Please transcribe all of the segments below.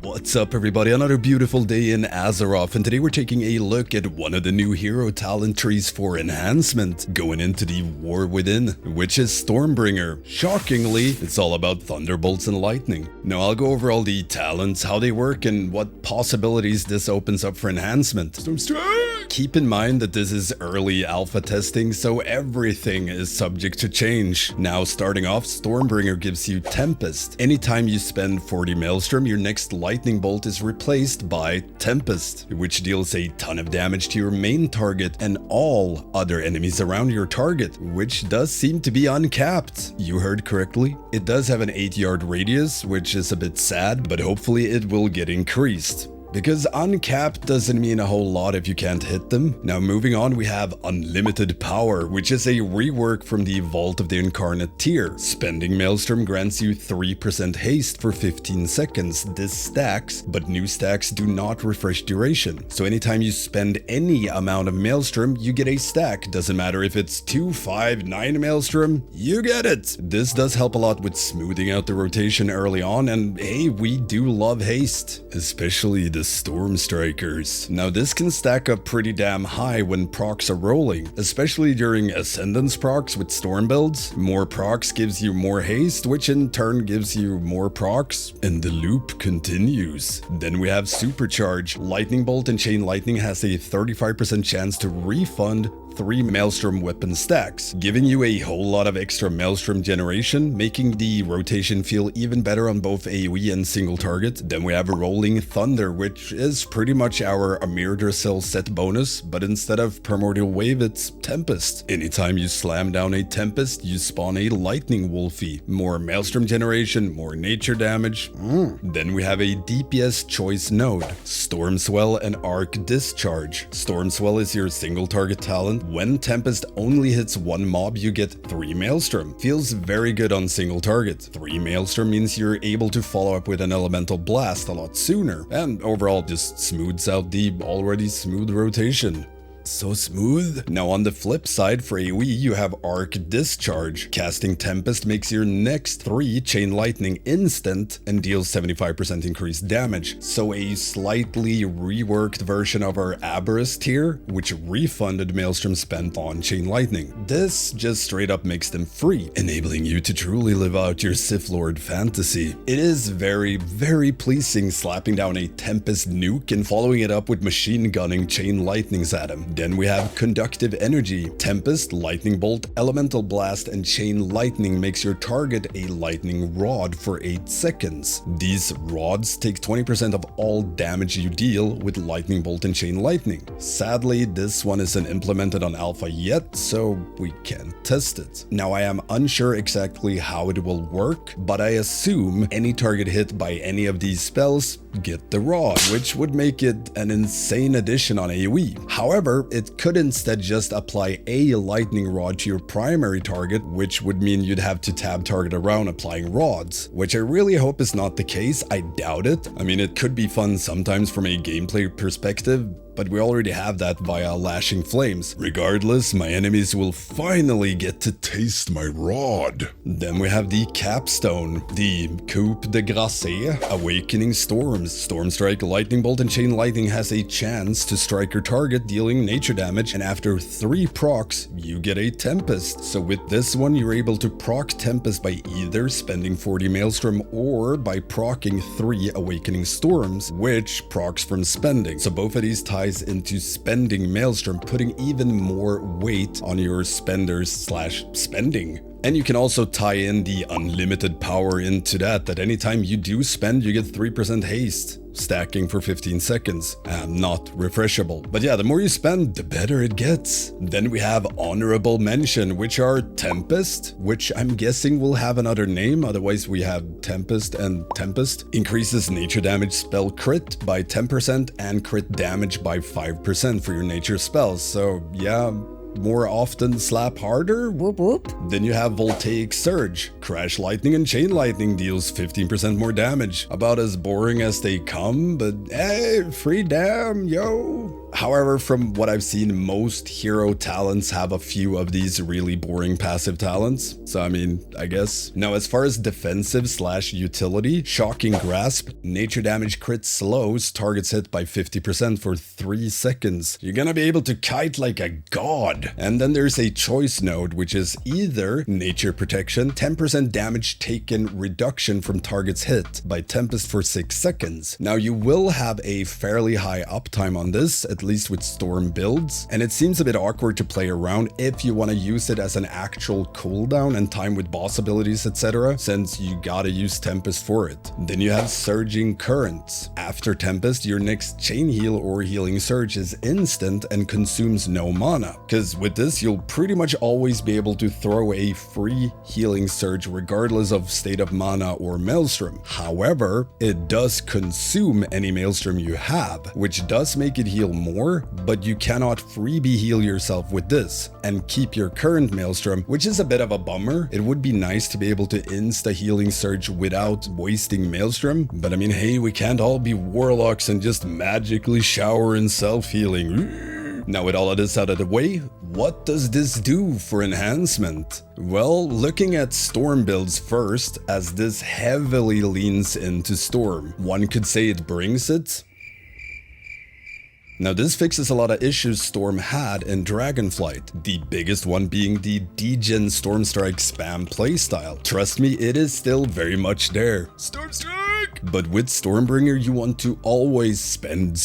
What's up everybody, another beautiful day in Azeroth, and today we're taking a look at one of the new hero talent trees for enhancement, going into the War Within, which is Stormbringer. Shockingly, it's all about thunderbolts and lightning. Now I'll go over all the talents, how they work, and what possibilities this opens up for enhancement. Stormstrike! Keep in mind that this is early alpha testing, so everything is subject to change. Now starting off, Stormbringer gives you Tempest. Anytime you spend 40 Maelstrom, your next lightning bolt is replaced by Tempest, which deals a ton of damage to your main target and all other enemies around your target, which does seem to be uncapped. You heard correctly. It does have an 8-yard radius, which is a bit sad, but hopefully it will get increased. Because uncapped doesn't mean a whole lot if you can't hit them. Now moving on, we have Unlimited Power, which is a rework from the Vault of the Incarnate tier. Spending Maelstrom grants you 3% haste for 15 seconds. This stacks, but new stacks do not refresh duration. So anytime you spend any amount of Maelstrom, you get a stack. Doesn't matter if it's 2, 5, 9 Maelstrom, you get it. This does help a lot with smoothing out the rotation early on, and hey, we do love haste, especially the Stormstrikers. Now this can stack up pretty damn high when procs are rolling, especially during Ascendance procs with Storm builds. More procs gives you more haste, which in turn gives you more procs, and the loop continues. Then we have Supercharge. Lightning Bolt and Chain Lightning has a 35% chance to refund 3 Maelstrom weapon stacks, giving you a whole lot of extra Maelstrom generation, making the rotation feel even better on both AoE and single target. Then we have Rolling Thunder, which is pretty much our Amir Dracel set bonus, but instead of Primordial Wave, it's Tempest. Anytime you slam down a Tempest, you spawn a Lightning Wolfie. More Maelstrom generation, more nature damage. Then we have a DPS Choice Node, Stormswell and Arc Discharge. Stormswell is your single target talent. When Tempest only hits one mob, you get 3 Maelstrom. Feels very good on single target. 3 Maelstrom means you're able to follow up with an Elemental Blast a lot sooner, and overall just smooths out the already smooth rotation. So smooth. Now on the flip side, for AoE, you have Arc Discharge. Casting Tempest makes your next 3 Chain Lightning instant and deals 75% increased damage. So a slightly reworked version of our Aberrus tier, which refunded Maelstrom spent on Chain Lightning. This just straight up makes them free, enabling you to truly live out your Sith Lord fantasy. It is very, very pleasing slapping down a Tempest nuke and following it up with machine gunning Chain Lightnings at him. Then we have Conductive Energy. Tempest, Lightning Bolt, Elemental Blast, and Chain Lightning makes your target a lightning rod for 8 seconds. These rods take 20% of all damage you deal with Lightning Bolt and Chain Lightning. Sadly, this one isn't implemented on alpha yet, so we can't test it. Now I am unsure exactly how it will work, but I assume any target hit by any of these spells get the rod, which would make it an insane addition on AoE. However, it could instead just apply a lightning rod to your primary target, which would mean you'd have to tab target around applying rods, which I really hope is not the case. I doubt it. I mean, it could be fun sometimes from a gameplay perspective, but we already have that via Lashing Flames. Regardless, my enemies will finally get to taste my rod. Then we have the Capstone, the Coup de Grâce, Awakening Storms. Stormstrike, Lightning Bolt, and Chain Lightning has a chance to strike your target, dealing nature damage, and after 3 procs, you get a Tempest. So with this one, you're able to proc Tempest by either spending 40 Maelstrom or by procking 3 Awakening Storms, which procs from spending. So both of these ties into spending Maelstrom, putting even more weight on your spenders/spending. And you can also tie in the Unlimited Power into that anytime you do spend, you get 3% haste, stacking for 15 seconds, and not refreshable. But yeah, the more you spend, the better it gets. Then we have Honorable Mention, which are Tempest, which I'm guessing will have another name, otherwise we have Tempest and Tempest. Increases nature damage spell crit by 10% and crit damage by 5% for your nature spells, so yeah, more often, slap harder. Whoop whoop. Then you have Voltaic Surge. Crash Lightning and Chain Lightning deals 15% more damage. About as boring as they come, but hey, free damn, yo. However, from what I've seen, most hero talents have a few of these really boring passive talents. So I mean, I guess. Now, as far as defensive / utility, Shocking Grasp, nature damage crit slows targets hit by 50% for 3 seconds. You're gonna be able to kite like a god. And then there's a choice node, which is either nature protection, 10% damage taken reduction from target's hit by Tempest for 6 seconds. Now, you will have a fairly high uptime on this, at least with Storm builds, and it seems a bit awkward to play around if you want to use it as an actual cooldown and time with boss abilities, etc., since you gotta use Tempest for it. Then you have Surging Currents. After Tempest, your next chain heal or healing surge is instant and consumes no mana, because with this you'll pretty much always be able to throw a free healing surge regardless of state of mana or maelstrom. However, it does consume any maelstrom you have, which does make it heal more, but you cannot freebie heal yourself with this and keep your current maelstrom, which is a bit of a bummer. It would be nice to be able to insta healing surge without wasting maelstrom, but I mean, hey, we can't all be warlocks and just magically shower in self-healing. Now, with all of this out of the way, what does this do for enhancement? Well, looking at Storm builds first, as this heavily leans into Storm, one could say it brings it. Now, this fixes a lot of issues Storm had in Dragonflight, the biggest one being the degen Stormstrike spam playstyle. Trust me, it is still very much there. Stormstrike! But with Stormbringer, you want to always spend.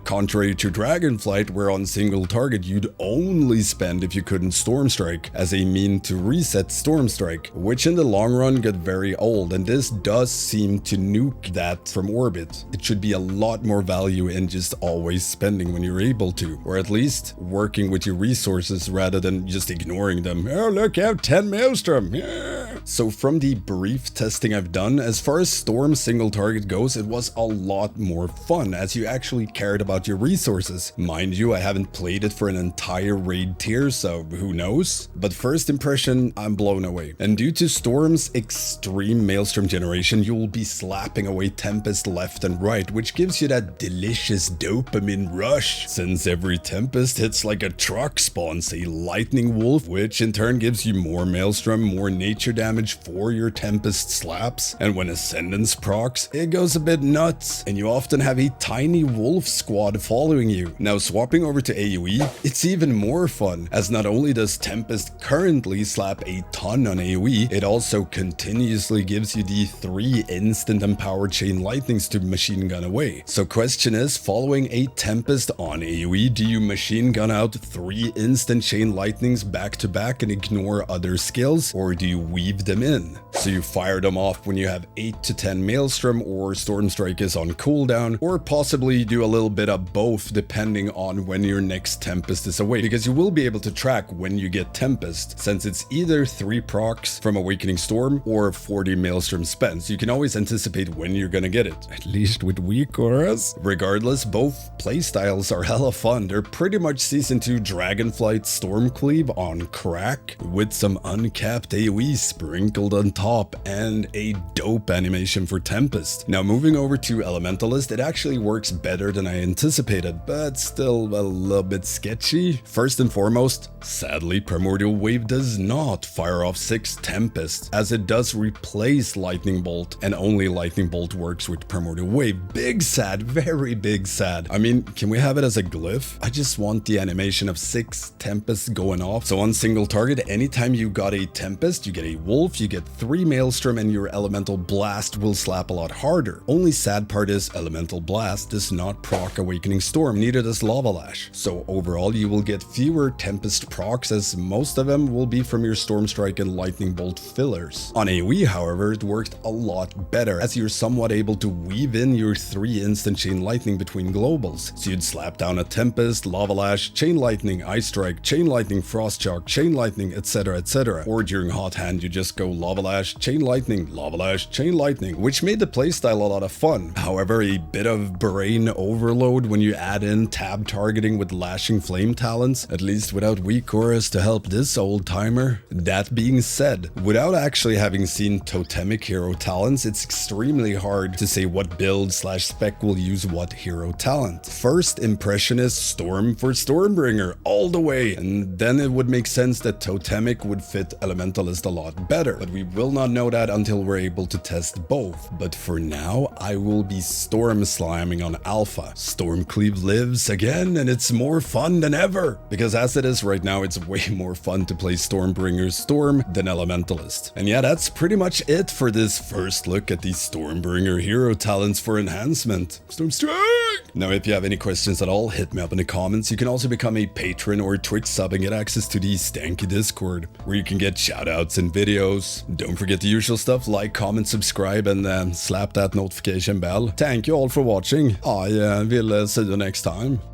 Contrary to Dragonflight, where on single target you'd only spend if you couldn't Stormstrike, as a mean to reset Stormstrike, which in the long run got very old, and this does seem to nuke that from orbit. It should be a lot more value in just always spending when you're able to, or at least working with your resources rather than just ignoring them. Oh, look, I have 10 Maelstrom. Yeah. So from the brief testing I've done, as far as Storm single target goes, it was a lot more fun as you actually cared about your resources. Mind you, I haven't played it for an entire raid tier, so who knows? But first impression, I'm blown away. And due to Storm's extreme Maelstrom generation, you will be slapping away Tempest left and right, which gives you that delicious dopamine rush. Since every Tempest hits like a truck, spawns a Lightning Wolf, which in turn gives you more Maelstrom, more nature damage for your Tempest slaps, and when Ascendance procs, it goes a bit nuts, and you often have a tiny wolf squad following you. Now, swapping over to AoE, it's even more fun, as not only does Tempest currently slap a ton on AoE, it also continuously gives you the 3 instant empowered chain lightnings to machine gun away. So question is, following a Tempest on AoE, do you machine gun out 3 instant chain lightnings back to back and ignore other skills, or do you weave them in? So you fire them off when you have 8 to 10 Maelstrom or Stormstrike is on cooldown, or possibly do a little bit of both depending on when your next Tempest is away, because you will be able to track when you get Tempest, since it's either 3 procs from Awakening Storm or 40 Maelstrom spent, so you can always anticipate when you're gonna get it, at least with weakauras. Regardless, both playstyles are hella fun. They're pretty much Season 2 Dragonflight Stormcleave on crack, with some uncapped AoE sprinkled on top and a dope animation for Tempest. Now, moving over to Elementalist, it actually works better than I anticipated, but still a little bit sketchy. First and foremost, sadly, Primordial Wave does not fire off 6 Tempest, as it does replace Lightning Bolt, and only Lightning Bolt works with Primordial Wave. Big sad, very big sad. I mean, can we have it as a glyph? I just want the animation of 6 Tempests going off. So on single target, anytime you got a Tempest, you get a Wolf, you get 3 Maelstrom, and your Elemental Blast will slap a lot harder. Only sad part is Elemental Blast does not proc Awakening Storm, neither does Lava Lash. So overall, you will get fewer Tempest procs, as most of them will be from your Stormstrike and Lightning Bolt fillers. On AoE, however, it worked a lot better, as you're somewhat able to weave in your 3 instant chain lightning between globals. So you'd slap down a Tempest, Lava Lash, Chain Lightning, Ice Strike, Chain Lightning, Frost Shock, Chain Lightning, etc., etc. Or during Hot Hand, you just just go Lava Lash, Chain Lightning, Lava Lash, Chain Lightning, which made the playstyle a lot of fun. However, a bit of brain overload when you add in tab targeting with Lashing Flame talents, at least without weakauras to help this old timer. That being said, without actually having seen totemic hero talents, it's extremely hard to say what build / spec will use what hero talent. First impression is Storm for Stormbringer all the way, and then it would make sense that totemic would fit Elementalist a lot better, but we will not know that until we're able to test both. But for now, I will be Storm slamming on Alpha. Stormcleave lives again, and it's more fun than ever, because as it is right now, it's way more fun to play Stormbringer's Storm than Elementalist. And yeah, that's pretty much it for this first look at the Stormbringer hero talents for enhancement. Stormstrike! Now, if you have any questions at all, hit me up in the comments. You can also become a patron or Twitch sub and get access to the Stankie Discord, where you can get shoutouts and videos. Don't forget the usual stuff, like, comment, subscribe, and slap that notification bell. Thank you all for watching. I will see you next time.